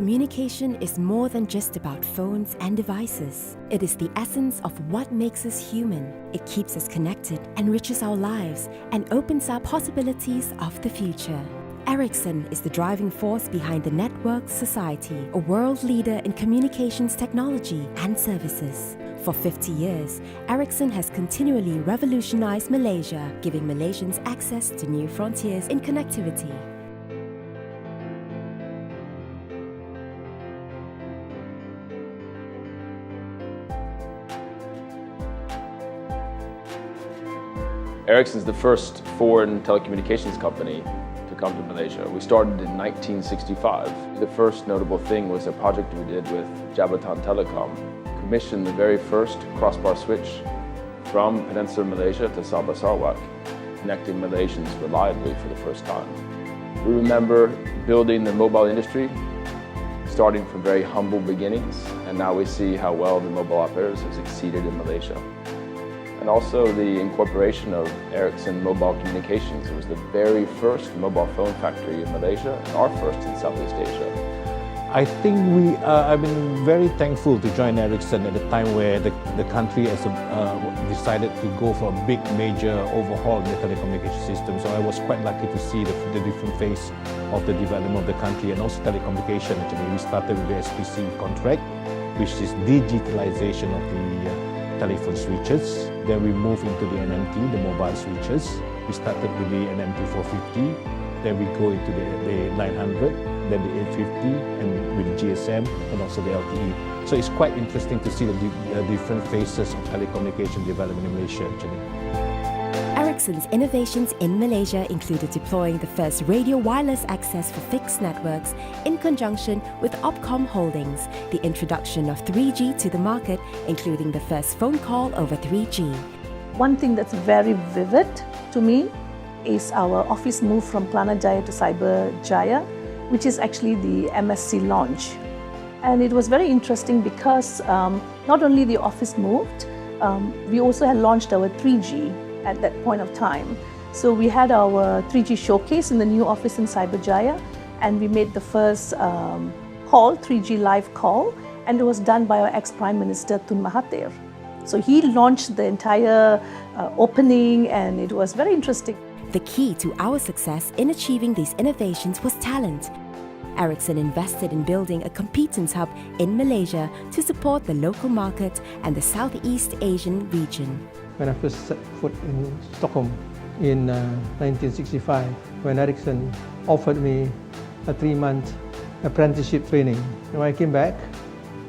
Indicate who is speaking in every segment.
Speaker 1: communication is more than just about phones and devices. It is the essence of what makes us human. It keeps us connected, enriches our lives, and opens up possibilities of the future. Ericsson is the driving force behind the Network Society, a world leader in communications technology and services. For 50 years, Ericsson has continually revolutionized Malaysia, giving Malaysians access to new frontiers in connectivity.
Speaker 2: Ericsson is the first foreign telecommunications company to come to Malaysia. We started in 1965. The first notable thing was a project we did with Jabatan Telecom, commissioned the very first crossbar switch from Peninsular Malaysia to Sabah Sarawak, connecting Malaysians reliably for the first time. We remember building the mobile industry, starting from very humble beginnings, and now we see how well the mobile operators have succeeded in Malaysia. And also the incorporation of Ericsson Mobile Communications. It was the very first mobile phone factory in Malaysia and our first in Southeast Asia.
Speaker 3: I think I've been very thankful to join Ericsson at a time where the country has decided to go for a big major overhaul in the telecommunication system. So I was quite lucky to see the different phase of the development of the country and also telecommunication. Actually, we started with the SPC contract, which is digitalization of the telephone switches. Then we moved into the NMT, the mobile switches. We started with the NMT 450, then we go into the 900, then the 850, and with the GSM, and also the LTE. So it's quite interesting to see the different phases of telecommunication development in Malaysia, actually.
Speaker 1: Ericsson's innovations in Malaysia included deploying the first radio wireless access for fixed networks in conjunction with Opcom Holdings, the introduction of 3G to the market, including the first phone call over 3G.
Speaker 4: One thing that's very vivid to me is our office move from Kelana Jaya to Cyber Jaya, which is actually the MSC launch. And it was very interesting because not only the office moved, we also had launched our 3G at that point of time. So we had our 3G showcase in the new office in Cyberjaya, and we made the first call, 3G live call, and it was done by our ex-Prime Minister Tun Mahathir. So he launched the entire opening, and it was very interesting.
Speaker 1: The key to our success in achieving these innovations was talent. Ericsson invested in building a competence hub in Malaysia to support the local market and the Southeast Asian region.
Speaker 5: When I first set foot in Stockholm in 1965, when Ericsson offered me a 3-month apprenticeship training. And when I came back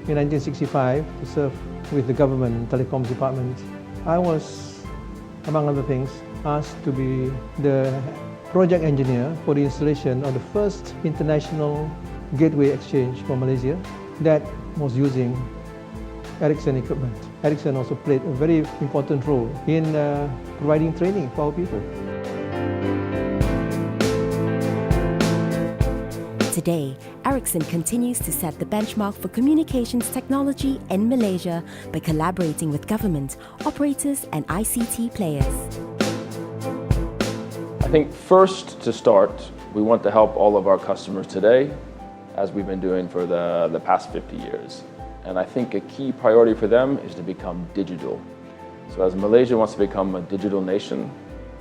Speaker 5: in 1965 to serve with the government telecom department, I was, among other things, asked to be the project engineer for the installation of the first international gateway exchange for Malaysia that was using Ericsson equipment. Ericsson also played a very important role in providing training for our people.
Speaker 1: Today, Ericsson continues to set the benchmark for communications technology in Malaysia by collaborating with government, operators and ICT players.
Speaker 2: I think first to start, we want to help all of our customers today, as we've been doing for the past 50 years. And I think a key priority for them is to become digital. So as Malaysia wants to become a digital nation,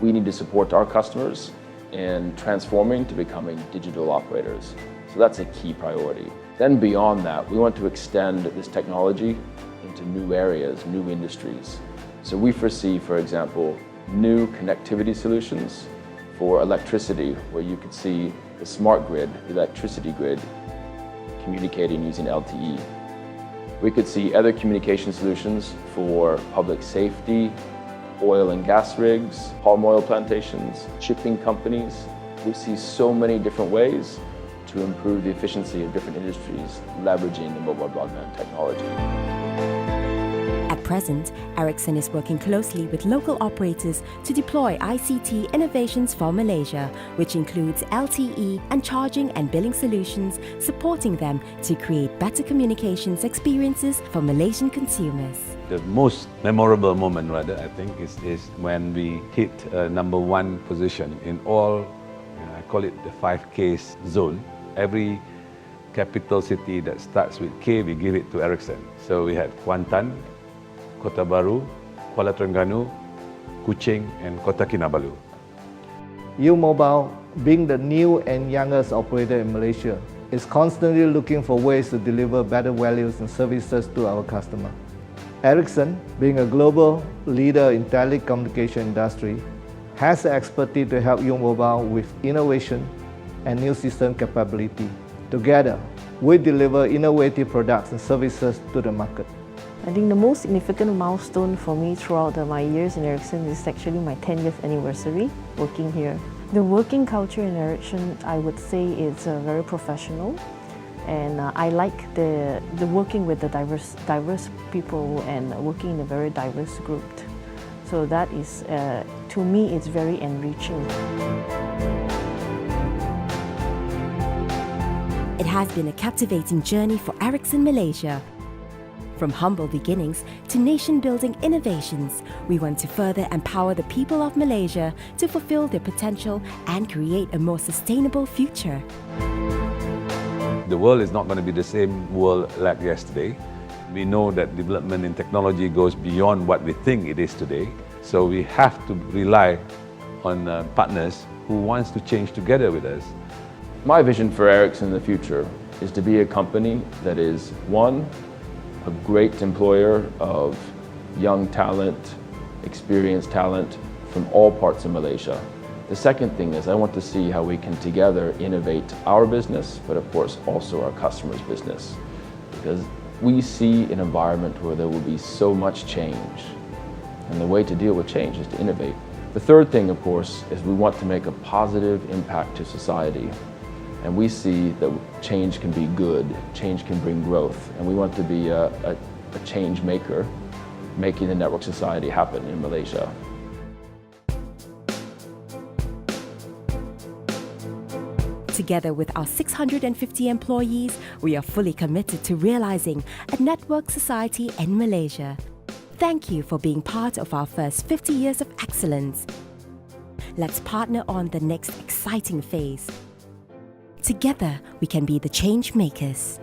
Speaker 2: we need to support our customers in transforming to becoming digital operators. So that's a key priority. Then beyond that, we want to extend this technology into new areas, new industries. So we foresee, for example, new connectivity solutions for electricity, where you could see the smart grid, the electricity grid, communicating using LTE. We could see other communication solutions for public safety, oil and gas rigs, palm oil plantations, shipping companies. We see so many different ways to improve the efficiency of different industries leveraging the mobile broadband technology.
Speaker 1: At present, Ericsson is working closely with local operators to deploy ICT innovations for Malaysia, which includes LTE and charging and billing solutions, supporting them to create better communications experiences for Malaysian consumers.
Speaker 6: The most memorable moment, rather, I think, is when we hit #1 position in all, I call it the 5Ks zone. Every capital city that starts with K, we give it to Ericsson. So we had Kuantan, Kota Baru, Kuala Terengganu, Kuching, and Kota Kinabalu.
Speaker 7: U-Mobile, being the new and youngest operator in Malaysia, is constantly looking for ways to deliver better values and services to our customers. Ericsson, being a global leader in telecommunication industry, has the expertise to help U-Mobile with innovation and new system capability. Together, we deliver innovative products and services to the market.
Speaker 8: I think the most significant milestone for me throughout my years in Ericsson is actually my 10th anniversary working here. The working culture in Ericsson, I would say, is very professional, and I like the working with the diverse people and working in a very diverse group. So that is, to me, it's very enriching.
Speaker 1: It has been a captivating journey for Ericsson Malaysia. From humble beginnings to nation-building innovations, we want to further empower the people of Malaysia to fulfill their potential and create a more sustainable future.
Speaker 6: The world is not going to be the same world like yesterday. We know that development in technology goes beyond what we think it is today. So we have to rely on partners who want to change together with us.
Speaker 2: My vision for Ericsson in the future is to be a company that is, one, a great employer of young talent, experienced talent from all parts of Malaysia. The second thing is I want to see how we can together innovate our business, but of course also our customers' business. Because we see an environment where there will be so much change, and the way to deal with change is to innovate. The third thing, of course, is we want to make a positive impact to society. And we see that change can be good, change can bring growth, and we want to be a change maker, making the network society happen in Malaysia.
Speaker 1: Together with our 650 employees, we are fully committed to realizing a network society in Malaysia. Thank you for being part of our first 50 years of excellence. Let's partner on the next exciting phase. Together, we can be the change makers.